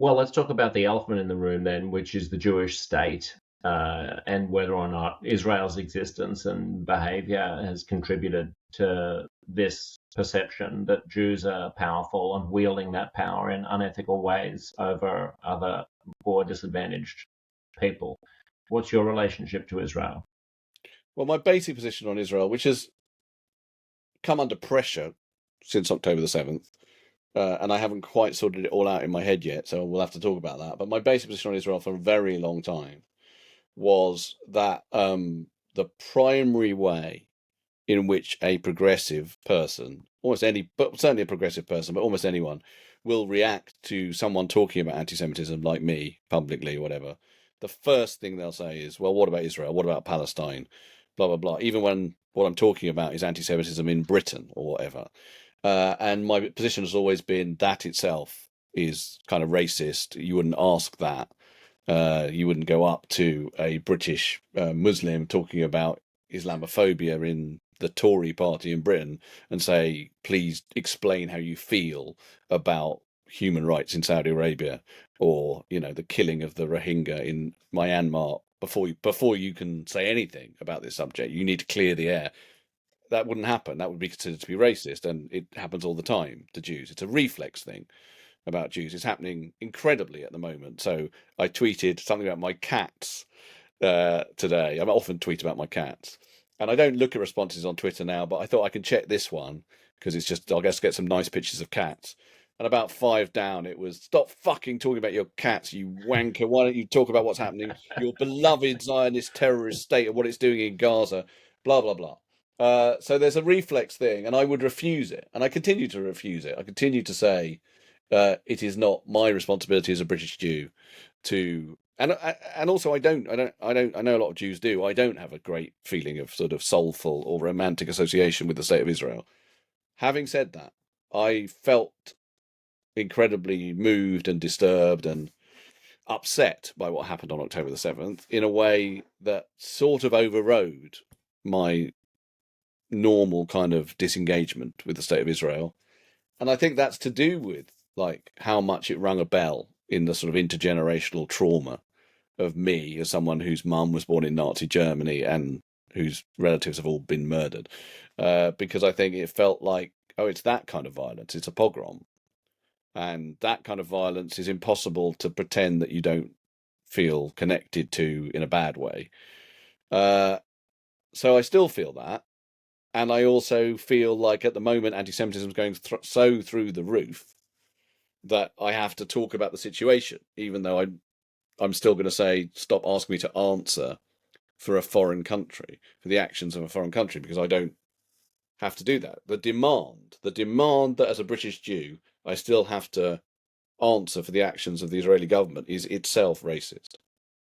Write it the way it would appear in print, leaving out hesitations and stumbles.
Well, let's talk about the elephant in the room then, which is the Jewish state, and whether or not Israel's existence and behavior has contributed to this perception that Jews are powerful and wielding that power in unethical ways over other poor, disadvantaged people. What's your relationship to Israel? Well, my basic position on Israel, which has come under pressure since October the 7th, and I haven't quite sorted it all out in my head yet, so we'll have to talk about that. But my basic position on Israel for a very long time was that the primary way in which a progressive person, almost any, but certainly a progressive person, but almost anyone, will react to someone talking about anti-Semitism like me publicly, whatever, the first thing they'll say is, well, what about Israel? What about Palestine? Blah, blah, blah. Even when what I'm talking about is anti-Semitism in Britain or whatever. And my position has always been that itself is kind of racist. You wouldn't ask that. You wouldn't go up to a British Muslim talking about Islamophobia in the Tory party in Britain and say, please explain how you feel about human rights in Saudi Arabia, or, you know, the killing of the Rohingya in Myanmar. Before you can say anything about this subject, you need to clear the air. That wouldn't happen. That would be considered to be racist, and it happens all the time to Jews. It's a reflex thing about Jews. It's happening incredibly at the moment. So I tweeted something about my cats today. I often tweet about my cats, and I don't look at responses on Twitter now, but I thought I can check this one because it's just, I guess, get some nice pictures of cats. And about 5 down, it was, stop fucking talking about your cats, you wanker. Why don't you talk about what's happening, your beloved Zionist terrorist state and what it's doing in Gaza, blah, blah, blah. So there's a reflex thing, and I would refuse it. And I continue to refuse it. I continue to say it is not my responsibility as a British Jew to, and also I know a lot of Jews do. I don't have a great feeling of sort of soulful or romantic association with the state of Israel. Having said that, I felt incredibly moved and disturbed and upset by what happened on October the 7th in a way that sort of overrode my normal kind of disengagement with the state of Israel. And I think that's to do with like how much it rung a bell in the sort of intergenerational trauma of me as someone whose mum was born in Nazi Germany and whose relatives have all been murdered. Because I think it felt like, oh, it's that kind of violence. It's a pogrom. And that kind of violence is impossible to pretend that you don't feel connected to in a bad way. So I still feel that. And I also feel like at the moment anti-Semitism is going so through the roof that I have to talk about the situation, even though I'm still going to say, stop asking me to answer for a foreign country, for the actions of a foreign country, because I don't have to do that. The demand that as a British Jew, I still have to answer for the actions of the Israeli government is itself racist.